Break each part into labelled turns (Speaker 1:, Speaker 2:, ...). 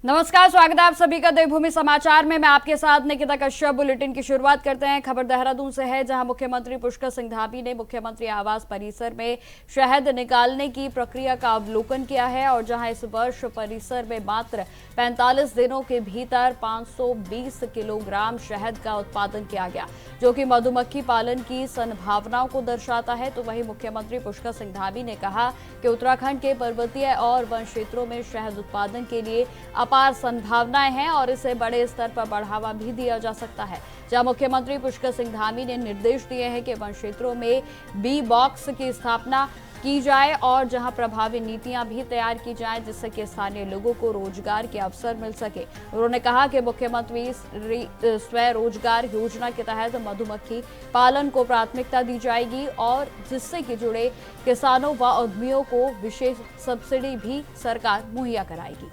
Speaker 1: नमस्कार, स्वागत है आप सभी का देवभूमि समाचार में। मैं आपके साथ निकिता कश्यप। बुलेटिन की शुरुआत करते हैं। खबर देहरादून से है, जहां मुख्यमंत्री पुष्कर सिंह धामी ने मुख्यमंत्री आवास परिसर में शहद निकालने की प्रक्रिया का अवलोकन किया है और जहां इस वर्ष परिसर में मात्र 45 दिनों के भीतर 520 किलोग्राम शहद का उत्पादन किया गया, जो कि मधुमक्खी पालन की संभावनाओं को दर्शाता है। तो वहीं मुख्यमंत्री पुष्कर सिंह धामी ने कहा कि उत्तराखंड के पर्वतीय और वन क्षेत्रों में शहद उत्पादन के लिए अपार संभावनाएं हैं और इसे बड़े स्तर पर बढ़ावा भी दिया जा सकता है। जहां मुख्यमंत्री पुष्कर सिंह धामी ने निर्देश दिए हैं कि वन क्षेत्रों में बी बॉक्स की स्थापना की जाए और जहां प्रभावी नीतियां भी तैयार की जाएं, जिससे कि स्थानीय लोगों को रोजगार के अवसर मिल सके। उन्होंने कहा कि मुख्यमंत्री स्वरोजगार योजना के तहत मधुमक्खी पालन को प्राथमिकता दी जाएगी और जिससे कि जुड़े किसानों व उद्यमियों को विशेष सब्सिडी भी सरकार मुहैया कराएगी।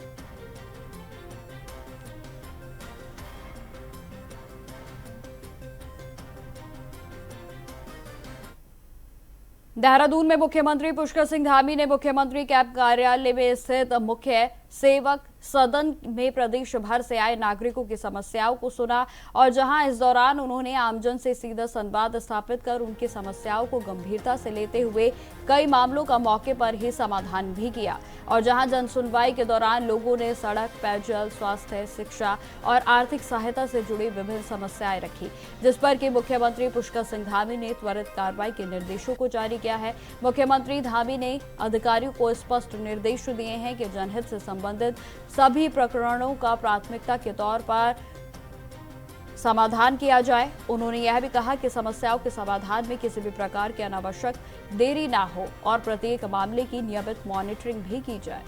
Speaker 1: देहरादून में मुख्यमंत्री पुष्कर सिंह धामी ने मुख्यमंत्री कैंप कार्यालय में स्थित मुख्य सेवक सदन में प्रदेश भर से आए नागरिकों की समस्याओं को सुना और जहां इस दौरान उन्होंने आमजन से सीधा संवाद स्थापित कर उनकी समस्याओं को गंभीरता से लेते हुए कई मामलों का मौके पर ही समाधान भी किया। और जहां जन सुनवाई के दौरान लोगों ने सड़क, पेयजल, स्वास्थ्य, शिक्षा और आर्थिक सहायता से जुड़ी विभिन्न समस्याएं रखी, जिस पर कि मुख्यमंत्री पुष्कर सिंह धामी ने त्वरित कार्रवाई के निर्देशों को जारी किया है। मुख्यमंत्री धामी ने अधिकारियों को स्पष्ट निर्देश दिए हैं कि जनहित से संबंधित सभी प्रकरणों का प्राथमिकता के तौर पर समाधान किया जाए। उन्होंने यह भी कहा कि समस्याओं के समाधान में किसी भी प्रकार की अनावश्यक देरी ना हो और प्रत्येक मामले की नियमित मॉनिटरिंग भी की जाए।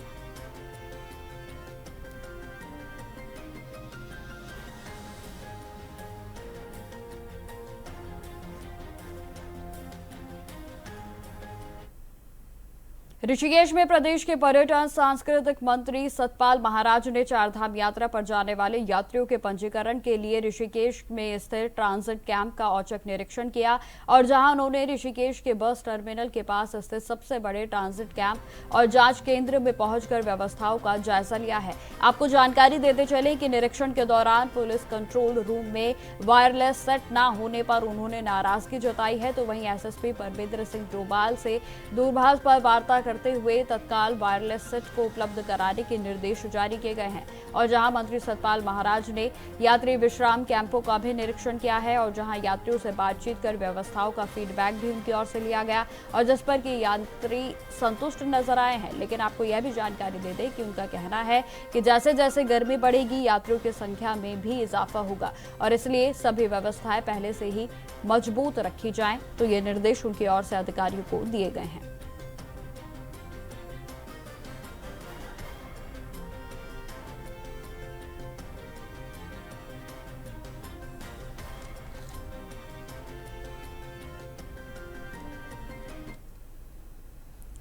Speaker 1: ऋषिकेश में प्रदेश के पर्यटन सांस्कृतिक मंत्री सतपाल महाराज ने चारधाम यात्रा पर जाने वाले यात्रियों के पंजीकरण के लिए ऋषिकेश में स्थित ट्रांजिट कैंप का औचक निरीक्षण किया और जहां उन्होंने ऋषिकेश के बस टर्मिनल के पास स्थित सबसे बड़े ट्रांजिट कैंप और जांच केंद्र में पहुंचकर व्यवस्थाओं का जायजा लिया है। आपको जानकारी देते चले कि निरीक्षण के दौरान पुलिस कंट्रोल रूम में वायरलेस सेट न होने पर उन्होंने नाराजगी जताई है। तो वहीं एसएसपी परमिंदर सिंह डोभाल से दूरभाष पर वार्ता करते हुए तत्काल वायरलेस सेट को उपलब्ध कराने के निर्देश जारी किए गए हैं। और जहां मंत्री सतपाल महाराज ने यात्री विश्राम कैंपों का भी निरीक्षण किया है और जहां यात्रियों से बातचीत कर व्यवस्थाओं का फीडबैक भी उनकी ओर से लिया गया और जिस पर कि यात्री संतुष्ट नजर आए हैं। लेकिन आपको यह भी जानकारी दे दें कि उनका कहना है कि जैसे जैसे गर्मी बढ़ेगी यात्रियों की संख्या में भी इजाफा होगा और इसलिए सभी व्यवस्थाएं पहले से ही मजबूत रखी जाएं। तो ये निर्देश उनकी ओर से अधिकारियों को दिए गए हैं।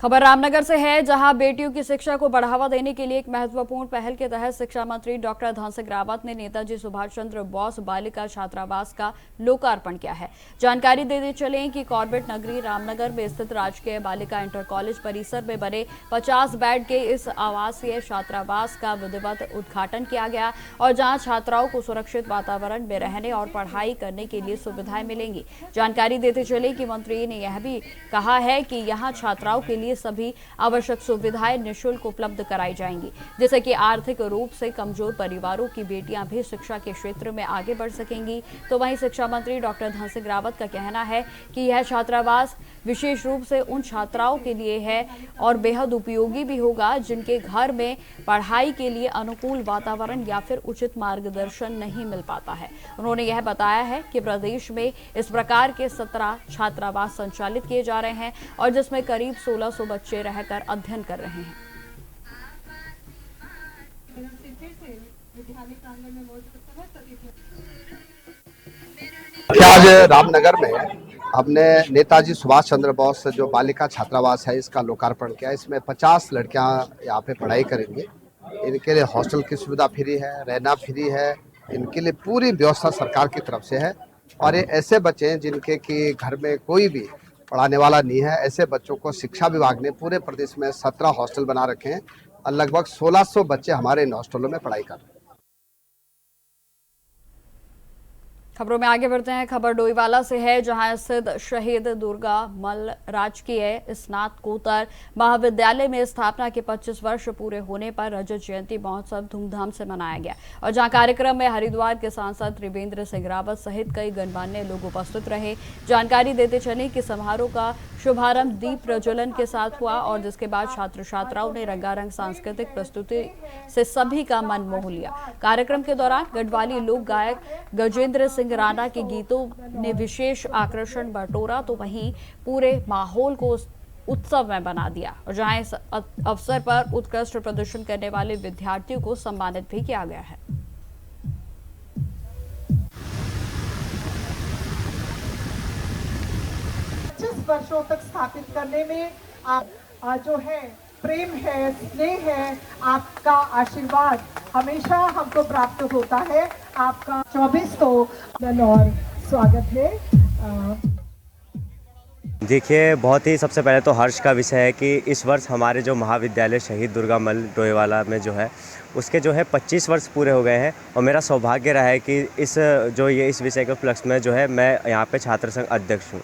Speaker 1: खबर रामनगर से है, जहां बेटियों की शिक्षा को बढ़ावा देने के लिए एक महत्वपूर्ण पहल के तहत शिक्षा मंत्री डॉक्टर धन सिंह रावत ने नेताजी सुभाष चंद्र बोस बालिका छात्रावास का लोकार्पण किया है। जानकारी देते चले कि कॉर्बेट नगरी रामनगर में स्थित राजकीय बालिका इंटर कॉलेज परिसर में बने 50 बेड के इस आवासीय छात्रावास का विधिवत उद्घाटन किया गया और जहां छात्राओं को सुरक्षित वातावरण में रहने और पढ़ाई करने के लिए सुविधाएं मिलेंगी। जानकारी देते चले कि मंत्री ने यह भी कहा है कि यहाँ छात्राओं के लिए सभी आवश्यक सुविधाएं निःशुल्क उपलब्ध कराई जाएंगी, जिससे कि आर्थिक रूप से कमजोर परिवारों की बेटियां भी शिक्षा के क्षेत्र में आगे बढ़ सकेंगी। तो वहीं शिक्षा मंत्री डॉक्टर धन सिंह रावत का कहना है कि यह छात्रावास विशेष रूप से उन छात्राओं के लिए है और बेहद उपयोगी भी होगा जिनके घर में पढ़ाई के लिए अनुकूल वातावरण या फिर उचित मार्गदर्शन नहीं मिल पाता है। उन्होंने यह बताया है कि प्रदेश में इस प्रकार के 17 छात्रावास संचालित किए जा रहे हैं और जिसमें करीब 1600 बच्चे रहकर अध्ययन कर रहे हैं।
Speaker 2: आज रामनगर में हमने नेताजी सुभाष चंद्र बोस जो बालिका छात्रावास है इसका लोकार्पण किया। इसमें 50 लड़कियां यहाँ पे पढ़ाई करेंगी। इनके लिए हॉस्टल की सुविधा फ्री है, रहना फ्री है इनके लिए पूरी व्यवस्था सरकार की तरफ से है। और ये ऐसे बच्चे हैं जिनके कि घर में कोई भी पढ़ाने वाला नहीं है, ऐसे बच्चों को शिक्षा विभाग ने पूरे प्रदेश में 17 हॉस्टल बना रखे हैं और लगभग 1600 बच्चे हमारे इन हॉस्टलों में पढ़ाई कर रहे हैं।
Speaker 1: खबरों में आगे बढ़ते हैं। खबर डोईवाला से है, जहां स्थित शहीद दुर्गा मल राजकीय स्नातकोत्तर महाविद्यालय में स्थापना के 25 वर्ष पूरे होने पर रजत जयंती महोत्सव धूमधाम से मनाया गया और जहां कार्यक्रम में हरिद्वार के सांसद त्रिवेंद्र सिंह रावत सहित कई गणमान्य लोग उपस्थित रहे। जानकारी देते चले कि समारोह का शुभारंभ दीप प्रज्वलन के साथ हुआ और जिसके बाद छात्र छात्राओं ने रंगारंग सांस्कृतिक प्रस्तुति से सभी का मन मोह लिया। कार्यक्रम के दौरान गढ़वाली लोक गायक गजेंद्र सिंह राणा के गीतों ने विशेष आकर्षण बटोरा, तो वहीं पूरे माहौल को उत्सव में बना दिया और जहां इस अवसर पर उत्कृष्ट प्रदर्शन करने वाले विद्यार्थियों को सम्मानित भी किया गया है।
Speaker 3: 25 वर्षों तक स्थापित करने में आप जो है प्रेम है, स्नेह है, आपका आशीर्वाद हमेशा हमको प्राप्त होता है। आपका 24 तो और स्वागत है।
Speaker 4: देखिए, बहुत ही सबसे पहले तो हर्ष का विषय है कि इस वर्ष हमारे जो महाविद्यालय शहीद दुर्गा मल डोईवाला में जो है उसके जो है 25 वर्ष पूरे हो गए हैं और मेरा सौभाग्य रहा है कि इस विषय के उपलक्ष्य में जो है मैं यहाँ पे छात्र संघ अध्यक्ष हूँ।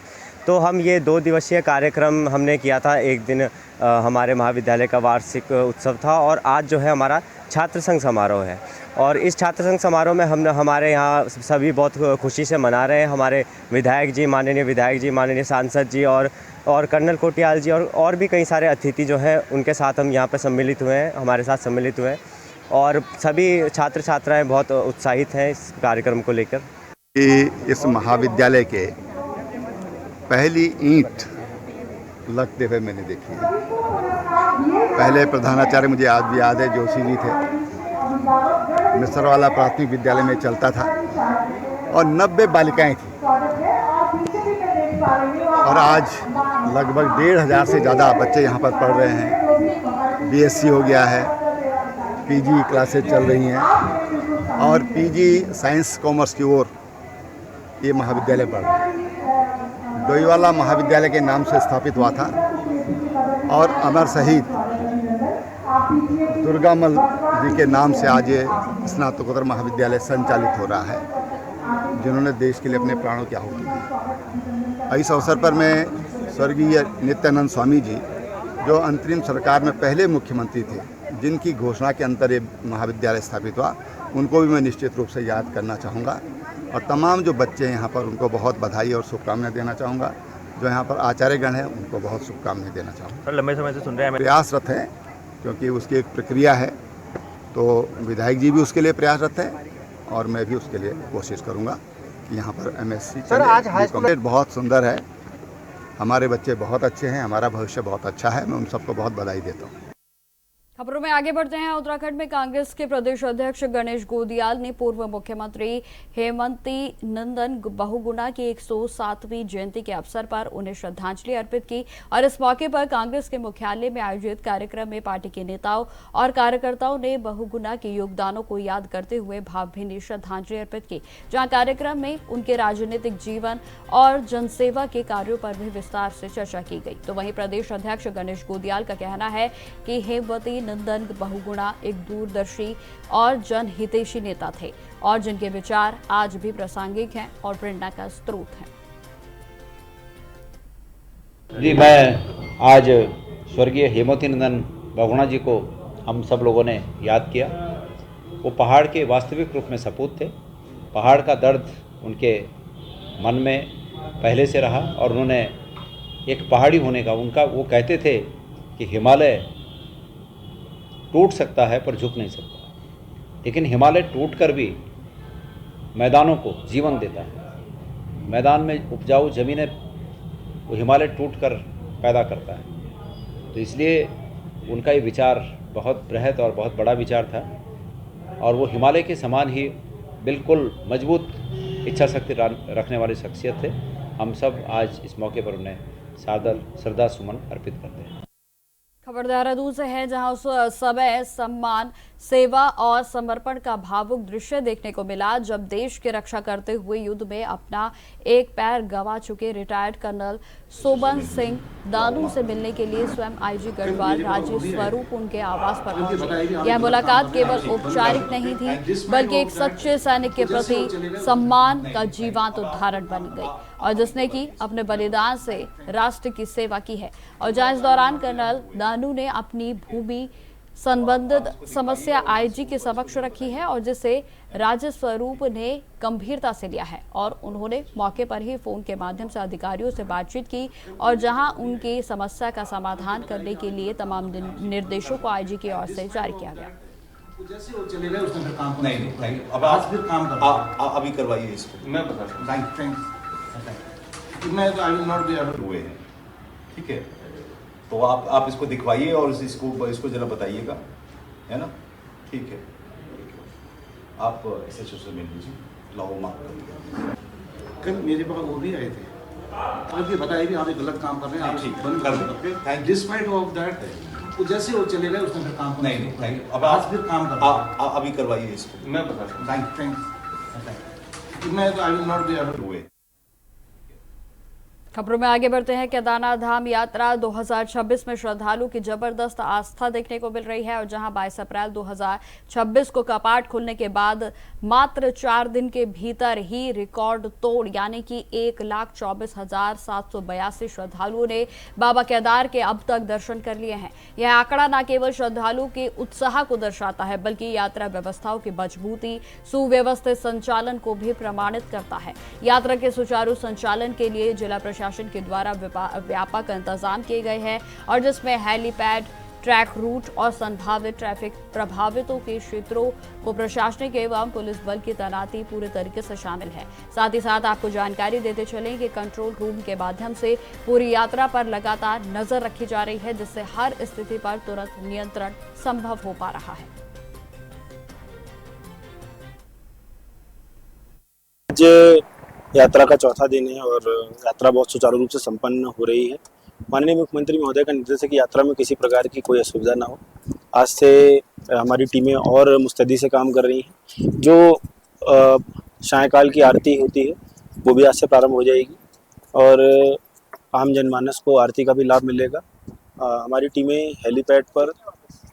Speaker 4: तो हम ये 2 दिवसीय कार्यक्रम हमने किया था। एक दिन हमारे महाविद्यालय का वार्षिक उत्सव था और आज जो है हमारा छात्र संघ समारोह है और इस छात्र संघ समारोह में हमारे यहाँ सभी बहुत खुशी से मना रहे हैं। हमारे विधायक जी, माननीय विधायक जी, माननीय सांसद जी और कर्नल कोटियाल जी और भी कई सारे अतिथि जो हैं उनके साथ हम यहाँ पर सम्मिलित हुए हैं, हमारे साथ सम्मिलित हुए हैं और सभी छात्र छात्राएँ बहुत उत्साहित हैं इस कार्यक्रम को लेकर।
Speaker 5: इस महाविद्यालय के पहली ईंट लगते हुए मैंने देखी है। पहले प्रधानाचार्य मुझे आज भी याद है, जोशी जी थे। मिसरवाला प्राथमिक विद्यालय में चलता था और 90 बालिकाएं थी और आज लगभग 1500 से ज़्यादा बच्चे यहाँ पर पढ़ रहे हैं। बीएससी हो गया है, पीजी क्लासेज चल रही हैं और पीजी साइंस कॉमर्स की ओर ये महाविद्यालय बढ़ रहा है। डोईवाला महाविद्यालय के नाम से स्थापित हुआ था और अमर शहीद दुर्गामल जी के नाम से आज ये स्नातकोत्तर महाविद्यालय संचालित हो रहा है, जिन्होंने देश के लिए अपने प्राणों की आहुति दी। इस अवसर पर मैं स्वर्गीय नित्यानंद स्वामी जी, जो अंतरिम सरकार में पहले मुख्यमंत्री थे, जिनकी घोषणा के अंतर ये महाविद्यालय स्थापित हुआ, उनको भी मैं निश्चित रूप से याद करना चाहूँगा और तमाम जो बच्चे हैं यहाँ पर उनको बहुत बधाई और शुभकामनाएं देना चाहूँगा। जो यहाँ पर आचार्यगण हैं उनको बहुत शुभकामनाएं देना चाहूँगा।
Speaker 4: सर, लंबे समय से सुन रहे हैं,
Speaker 5: प्रयासरत हैं क्योंकि उसकी एक प्रक्रिया है, तो विधायक जी भी उसके लिए प्रयासरत हैं और मैं भी उसके लिए कोशिश करूँगा कि यहाँ पर MSc चले। बहुत सुंदर है, हमारे बच्चे बहुत अच्छे हैं, हमारा भविष्य बहुत अच्छा है। मैं उन सबको बहुत बधाई देता हूँ।
Speaker 1: खबरों में आगे बढ़ते हैं। उत्तराखंड में कांग्रेस के प्रदेश अध्यक्ष गणेश गोदियाल ने पूर्व मुख्यमंत्री हेमंती नंदन बहुगुणा की 107वीं जयंती के अवसर पर उन्हें श्रद्धांजलि अर्पित की और इस मौके पर कांग्रेस के मुख्यालय में आयोजित कार्यक्रम में पार्टी के नेताओं और कार्यकर्ताओं ने बहुगुणा के योगदानों को याद करते हुए भावभीनी श्रद्धांजलि अर्पित की, जहाँ कार्यक्रम में उनके राजनीतिक जीवन और जनसेवा के कार्यों पर भी विस्तार से चर्चा की गई। तो वहीं प्रदेश अध्यक्ष गणेश गोदियाल का कहना है कि हेमवती नंदन बहुगुणा एक दूरदर्शी और जनहितैषी नेता थे और जिनके विचार आज भी प्रासंगिक हैं और प्रेरणा का स्रोत हैं।
Speaker 6: जी, मैं आज स्वर्गीय हेमवती नंदन बहुगुणा जी को हम सब लोगों ने याद किया। वो पहाड़ के वास्तविक रूप में सपूत थे। पहाड़ का दर्द उनके मन में पहले से रहा और उन्होंने एक पहाड़ी होने का वो कहते थे कि हिमालय टूट सकता है पर झुक नहीं सकता, लेकिन हिमालय टूटकर भी मैदानों को जीवन देता है। मैदान में उपजाऊ ज़मीनें वो हिमालय टूटकर पैदा करता है। तो इसलिए उनका ये विचार बहुत बृहद और बहुत बड़ा विचार था और वो हिमालय के समान ही बिल्कुल मजबूत इच्छा शक्ति रखने वाली शख्सियत थे। हम सब आज इस मौके पर उन्हें सादर श्रद्धा सुमन अर्पित करते हैं।
Speaker 1: खबर देहरादून से है, जहां उस समय सम्मान, सेवा और समर्पण का भावुक दृश्य देखने को मिला जब देश की रक्षा करते हुए युद्ध में अपना एक पैर गंवा चुके रिटायर्ड कर्नल सोबन सिंह दानू से मिलने के लिए स्वयं आईजी गढ़वाल राजीव स्वरूप उनके आवास पर पहुंचे। यह मुलाकात केवल औपचारिक नहीं थी, बल्कि एक सच्चे सैनिक के प्रति सम्मान का जीवंत उदाहरण बन गई, और जिसने की अपने बलिदान से राष्ट्र की सेवा की है। और जहां इस दौरान कर्नल दानू ने अपनी भूमि संबंधित समस्या आईजी के समक्ष रखी है, और जिसे राजीव स्वरूप ने गंभीरता से लिया है, और उन्होंने मौके पर ही फोन के माध्यम से अधिकारियों से बातचीत की, और जहां उनकी समस्या का समाधान करने के लिए तमाम निर्देशों को आईजी की ओर से जारी किया गया।
Speaker 7: जैसे वो चले गए उसने फिर काम नहीं अब आज फिर काम कर अभी करवाइए इसको। मैं बता थैंक्स मैं तो I will not be able हुए हैं, ठीक है। तो आप इसको दिखवाइए और इसको जरा बताइएगा, है ना, ठीक है। आप SHO से मिल लीजिए, लाओ माफ करिए। कल मेरे पास वो भी आए थे, आप ये बताइए कि आप एक गलत काम कर रहे हैं, आप बंद कर दें। डिस्पाइट ऑफ दैट जैसे वो चले गए उसने फिर काम नहीं अब आज फिर काम कर अभी करवाइए इसको। मैं बता थैंक्स मैं तो I will not be able हुए।
Speaker 1: खबरों में आगे बढ़ते हैं। केदारनाथ धाम यात्रा 2026 में श्रद्धालु की जबरदस्त आस्था देखने को मिल रही है, और जहां 22 अप्रैल 2026 को कपाट खुलने के बाद मात्र 4 दिन के भीतर ही रिकॉर्ड तोड़ यानी कि 1,24,782 श्रद्धालुओं ने बाबा केदार के अब तक दर्शन कर लिए हैं। यह आंकड़ा न केवल श्रद्धालुओं के उत्साह को दर्शाता है, बल्कि यात्रा व्यवस्थाओं की मजबूती, सुव्यवस्थित संचालन को भी प्रमाणित करता है। यात्रा के सुचारू संचालन के लिए जिला प्रशासन के द्वारा व्यापक इंतजाम किए गए हैं, और जिसमें हेलीपैड, ट्रैक रूट और संभावित ट्रैफिक प्रभावितों के क्षेत्रों को प्रशासनिक एवं पुलिस बल की तैनाती पूरे तरीके से शामिल है। साथ ही साथ आपको जानकारी देते चलें कि कंट्रोल रूम के माध्यम से पूरी यात्रा पर लगातार नजर रखी जा रही है, जिससे हर स्थिति पर तुरंत नियंत्रण संभव हो पा रहा है।
Speaker 8: यात्रा का चौथा दिन है और यात्रा बहुत सुचारू रूप से संपन्न हो रही है। माननीय मुख्यमंत्री महोदय का निर्देश है कि यात्रा में किसी प्रकार की कोई असुविधा ना हो। आज से हमारी टीमें और मुस्तैदी से काम कर रही हैं। जो सायंकाल की आरती होती है वो भी आज से प्रारंभ हो जाएगी, और आम जनमानस को आरती का भी लाभ मिलेगा। हमारी टीमें हेलीपैड पर,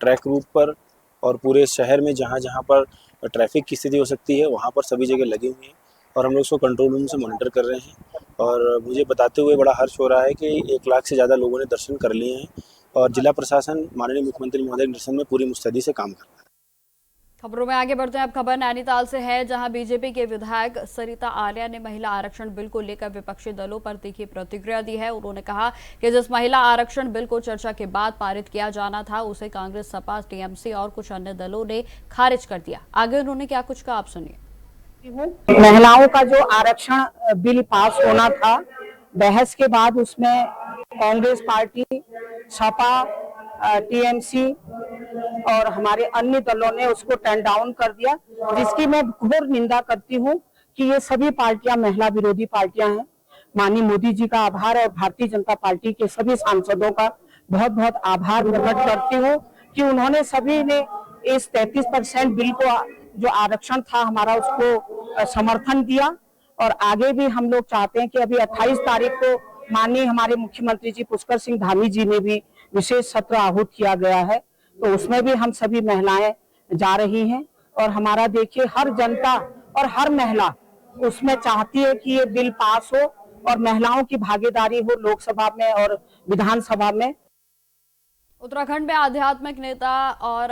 Speaker 8: ट्रैक रूट पर और पूरे शहर में जहाँ जहाँ पर ट्रैफिक की स्थिति हो सकती है वहाँ पर सभी जगह लगी हुई हैं, और हम लोग उसको कंट्रोल रूम से मॉनिटर कर रहे हैं। और मुझे बताते हुए बड़ा हर्ष हो रहा है कि 1 लाख से ज़्यादा लोगों ने दर्शन कर लिए हैं, और जिला प्रशासन माननीय मुख्यमंत्री महोदय के निर्देशन में पूरी मुस्तैदी से काम कर रहा है।
Speaker 1: खबरों में आगे बढ़ते हैं। अब खबर नैनीताल से है, जहां बीजेपी के विधायक सरिता आर्या ने महिला आरक्षण बिल को लेकर विपक्षी दलों पर तीखी प्रतिक्रिया दी है। उन्होंने कहा कि जिस महिला आरक्षण बिल को चर्चा के बाद पारित किया जाना था, उसे कांग्रेस, सपा, टीएमसी और कुछ अन्य दलों ने खारिज कर दिया। आगे उन्होंने क्या कुछ कहा, आप सुनिए।
Speaker 9: महिलाओं का जो आरक्षण बिल पास होना था, बहस के बाद उसमें कांग्रेस पार्टी, सपा, टीएमसी और हमारे अन्य दलों ने उसको टर्न डाउन कर दिया, जिसकी मैं घोर निंदा करती हूँ कि ये सभी पार्टियां महिला विरोधी पार्टियां हैं। माननीय मोदी जी का आभार और भारतीय जनता पार्टी के सभी सांसदों का बहुत बहुत आभार प्रकट करती हूँ कि उन्होंने सभी ने इस 33% बिल को जो आरक्षण था हमारा उसको समर्थन दिया। और आगे भी हम लोग चाहते हैं कि अभी 28 तारीख को माननीय हमारे मुख्यमंत्री जी पुष्कर सिंह धामी जी ने भी विशेष सत्र आहूत किया गया है, तो उसमें भी हम सभी महिलाएं जा रही हैं। और हमारा देखिए हर जनता और हर महिला उसमें चाहती है कि ये बिल पास हो और महिलाओं की भागीदारी हो लोकसभा में और विधानसभा में।
Speaker 1: उत्तराखंड में आध्यात्मिक नेता और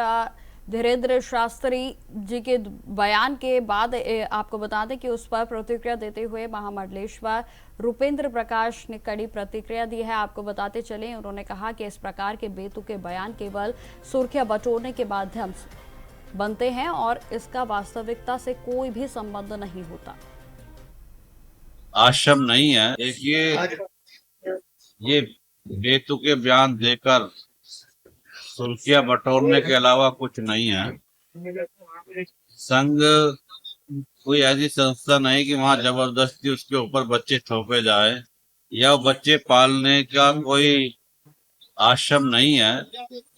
Speaker 1: धीरेन्द्र शास्त्री जी के बयान के बाद आपको बता दें कि उस पर प्रतिक्रिया देते हुए महामंडलेश्वर रुपेंद्र प्रकाश ने कड़ी प्रतिक्रिया दी है। आपको बताते चले, उन्होंने कहा कि इस प्रकार के बेतुके बयान केवल सुर्खियां बटोरने के माध्यम से बनते हैं और इसका वास्तविकता से कोई भी संबंध नहीं होता।
Speaker 10: आश्रम नहीं है, ये बेतुके बयान देकर सुर्खियां बटोरने के अलावा कुछ नहीं है। संघ कोई ऐसी संस्था नहीं कि वहां जबरदस्ती उसके ऊपर बच्चे थोपे जाए या बच्चे पालने का कोई आश्रम नहीं है,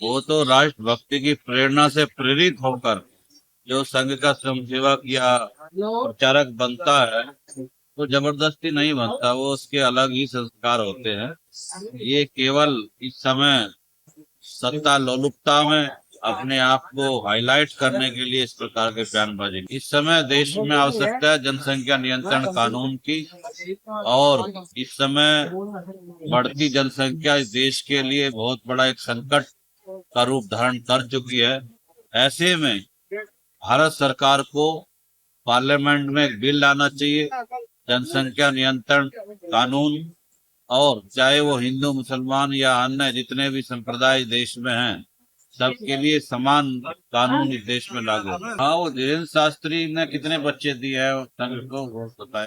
Speaker 10: वो तो राष्ट्रभक्ति की प्रेरणा से प्रेरित होकर जो संघ का स्वयंसेवक या प्रचारक बनता है तो जबरदस्ती नहीं बनता, वो उसके अलग ही संस्कार होते हैं। ये केवल इस समय सत्ता लोलुपता में अपने आप को हाईलाइट करने के लिए इस प्रकार के बयानबाजी। इस समय देश में आवश्यकता है जनसंख्या नियंत्रण कानून की, और इस समय बढ़ती जनसंख्या इस देश के लिए बहुत बड़ा एक संकट का रूप धारण कर चुकी है। ऐसे में भारत सरकार को पार्लियामेंट में एक बिल लाना चाहिए, जनसंख्या नियंत्रण कानून, और चाहे वो हिंदू मुसलमान या अन्य जितने भी संप्रदाय देश में हैं, सबके लिए समान कानून इस देश में लागू। हाँ, वो धीरेन्द्र शास्त्री ने कितने बच्चे दिए हैं संघ को वो बताए।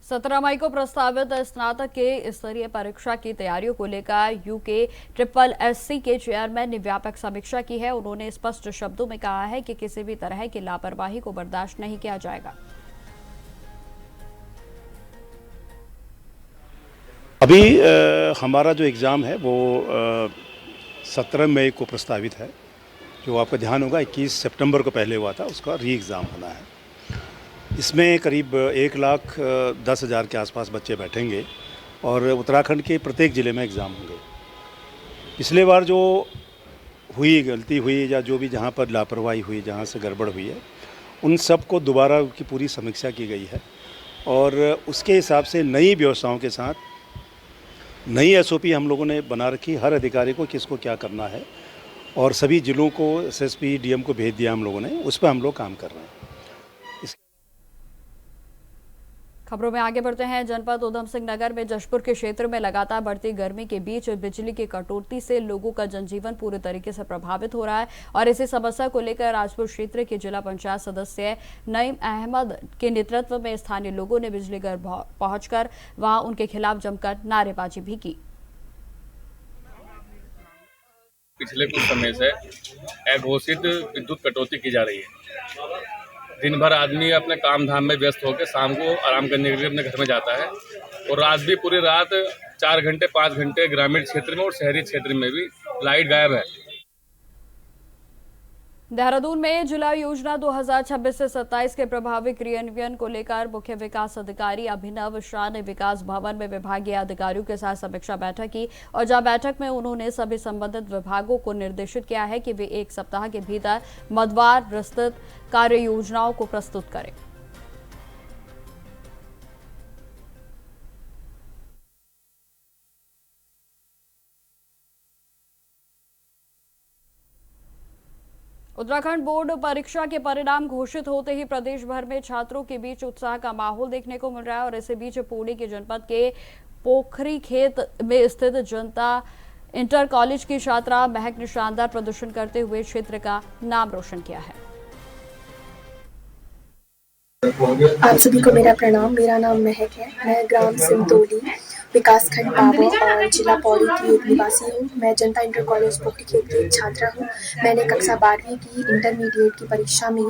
Speaker 1: 17 मई को प्रस्तावित स्नातक के स्तरीय परीक्षा की तैयारियों को लेकर UKSSC के चेयरमैन ने व्यापक समीक्षा की है। उन्होंने स्पष्ट शब्दों में कहा है कि किसी भी तरह की लापरवाही को बर्दाश्त नहीं किया जाएगा।
Speaker 8: अभी हमारा जो एग्ज़ाम है वो 17 मई को प्रस्तावित है। जो आपका ध्यान होगा 21 सितंबर को पहले हुआ था, उसका री एग्ज़ाम होना है। इसमें करीब 1,10,000 के आसपास बच्चे बैठेंगे और उत्तराखंड के प्रत्येक ज़िले में एग्ज़ाम होंगे। पिछले बार जो हुई गलती हुई या जो भी जहाँ पर लापरवाही हुई, जहाँ से गड़बड़ हुई है, उन सब को दोबारा की पूरी समीक्षा की गई है और उसके हिसाब से नई व्यवस्थाओं के साथ नई SOP हम लोगों ने बना रखी, हर अधिकारी को किसको क्या करना है, और सभी जिलों को SSP DM को भेज दिया हम लोगों ने, उस पर हम लोग काम कर रहे हैं।
Speaker 1: खबरों में आगे बढ़ते हैं। जनपद उधम सिंह नगर में जशपुर के क्षेत्र में लगातार बढ़ती गर्मी के बीच बिजली की कटौती से लोगों का जनजीवन पूरे तरीके से प्रभावित हो रहा है और इसी समस्या को लेकर राजपुर क्षेत्र के जिला पंचायत सदस्य नईम अहमद के नेतृत्व में स्थानीय लोगों ने बिजली घर पहुंचकर वहां उनके खिलाफ जमकर नारेबाजी भी की।
Speaker 11: पिछले कुछ समय से अघोषित विद्युत कटौती की जा रही है। दिन भर आदमी अपने काम धाम में व्यस्त होकर शाम को आराम करने के लिए अपने घर में जाता है और रात भी पूरी रात 4 घंटे 5 घंटे ग्रामीण क्षेत्र में और शहरी क्षेत्र में भी लाइट गायब है।
Speaker 1: देहरादून में जिला योजना 2026 से 27 के प्रभावी क्रियान्वयन को लेकर मुख्य विकास अधिकारी अभिनव शाह ने विकास भवन में विभागीय अधिकारियों के साथ समीक्षा बैठक की और जहां बैठक में उन्होंने सभी संबंधित विभागों को निर्देशित किया है कि वे 1 सप्ताह के भीतर मदवार विस्तृत कार्य योजनाओं को प्रस्तुत करें। उत्तराखंड बोर्ड परीक्षा के परिणाम घोषित होते ही प्रदेश भर में छात्रों के बीच उत्साह का माहौल देखने को मिल रहा है और इसी बीच पुणे के जनपद के पोखरी खेत में स्थित जनता इंटर कॉलेज की छात्रा महक ने शानदार प्रदर्शन करते हुए क्षेत्र का नाम रोशन किया है।
Speaker 12: आप सभी को मेरा प्रणाम। मेरा नाम महक है। मैं ग्राम सिंतोली विकासखंड पाबो और जिला पौड़ी की एक निवासी हूँ। मैं जनता इंटर कॉलेज पोखरी खेत की एक छात्रा हूँ। मैंने कक्षा 12वीं की इंटरमीडिएट की परीक्षा में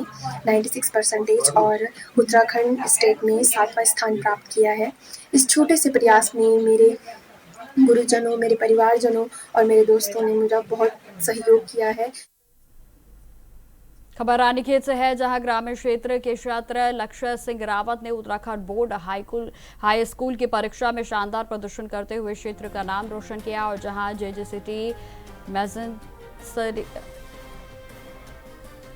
Speaker 12: 96% और उत्तराखंड स्टेट में 7वां स्थान प्राप्त किया है। इस छोटे से प्रयास में मेरे गुरुजनों, मेरे परिवारजनों और मेरे दोस्तों ने मेरा बहुत सहयोग किया है।
Speaker 1: खबर रानीखेत से है, जहां ग्रामीण क्षेत्र के छात्र लक्ष्य सिंह रावत ने उत्तराखंड बोर्ड हाई स्कूल की परीक्षा में शानदार प्रदर्शन करते हुए क्षेत्र का नाम रोशन किया और जहां JJCT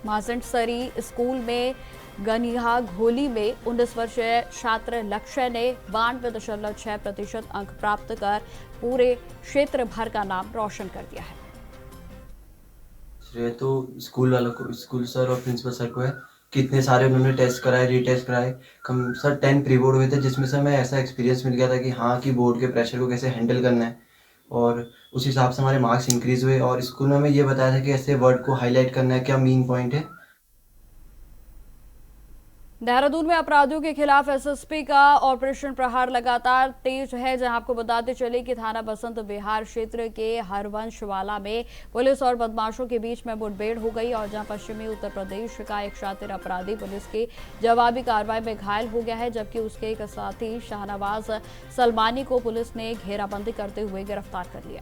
Speaker 1: माजेंटसरी स्कूल में गनिहा घोली में 19 वर्षीय छात्र लक्ष्य ने 92.6% अंक प्राप्त कर पूरे क्षेत्र भर का नाम रोशन कर दिया है।
Speaker 13: तो स्कूल वालों को, स्कूल सर और प्रिंसिपल सर को है कि इतने सारे उन्होंने टेस्ट कराए, रीटेस्ट कराए। कम सर 10 प्री बोर्ड हुए थे जिसमें से हमें ऐसा एक्सपीरियंस मिल गया था कि हाँ कि बोर्ड के प्रेशर को कैसे हैंडल करना है और उस हिसाब से हमारे मार्क्स इंक्रीज हुए और स्कूल में हमें ये बताया था कि ऐसे वर्ड को हाईलाइट करना है, क्या मेन पॉइंट है।
Speaker 1: देहरादून में अपराधियों के खिलाफ SSP का ऑपरेशन प्रहार लगातार तेज है, जहां आपको बताते चले कि थाना बसंत विहार क्षेत्र के हरवंशवाला में पुलिस और बदमाशों के बीच में मुठभेड़ हो गई और जहां पश्चिमी उत्तर प्रदेश का एक शातिर अपराधी पुलिस की जवाबी कार्रवाई में घायल हो गया है, जबकि उसके एक साथी शाहनवाज सलमानी को पुलिस ने घेराबंदी करते हुए गिरफ्तार कर लिया।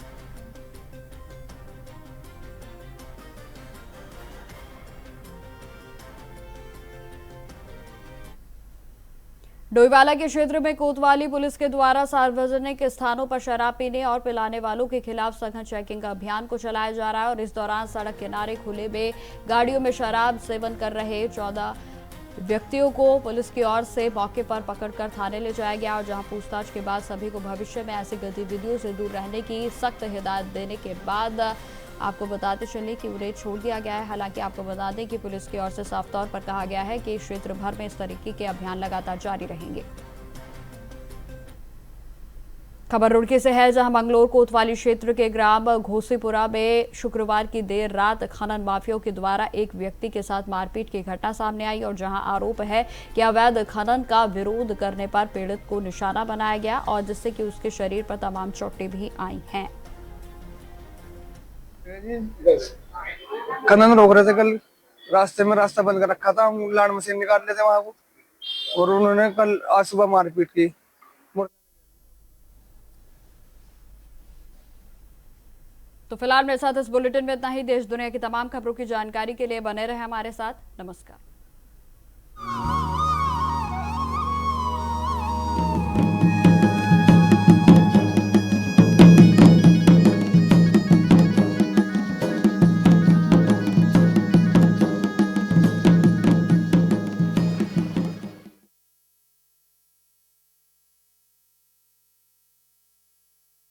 Speaker 1: डोईवाला के क्षेत्र में कोतवाली पुलिस के द्वारा सार्वजनिक स्थानों पर शराब पीने और पिलाने वालों के खिलाफ सघन चेकिंग का अभियान को चलाया जा रहा है और इस दौरान सड़क किनारे खुले में गाड़ियों में शराब सेवन कर रहे 14 व्यक्तियों को पुलिस की ओर से मौके पर पकड़कर थाने ले जाया गया और जहां पूछताछ के बाद सभी को भविष्य में ऐसी गतिविधियों से दूर रहने की सख्त हिदायत देने के बाद आपको बताते चले कि उन्हें छोड़ दिया गया है। हालांकि आपको बता दें कि पुलिस की ओर से साफ तौर पर कहा गया है कि क्षेत्र भर में इस तरीके के अभियान लगातार जारी रहेंगे। खबर रुड़की से है, जहां मंगलोर कोतवाली क्षेत्र के ग्राम घोसीपुरा में शुक्रवार की देर रात खनन माफियाओं के द्वारा एक व्यक्ति के साथ मारपीट की घटना सामने आई और जहां आरोप है कि अवैध खनन का विरोध करने पर पीड़ित को निशाना बनाया गया और जिससे कि उसके शरीर पर तमाम चोटें भी आई हैं।
Speaker 14: खनन रोक रहे थे, कल रास्ते में रास्ता बंद कर रखा था, हम लाड मशीन निकाल रहे थे वहां को और उन्होंने कल आज सुबह मारपीट की।
Speaker 1: तो फिलहाल मेरे साथ इस बुलेटिन में इतना ही। देश दुनिया की तमाम खबरों की जानकारी के लिए बने रहे हमारे साथ। नमस्कार।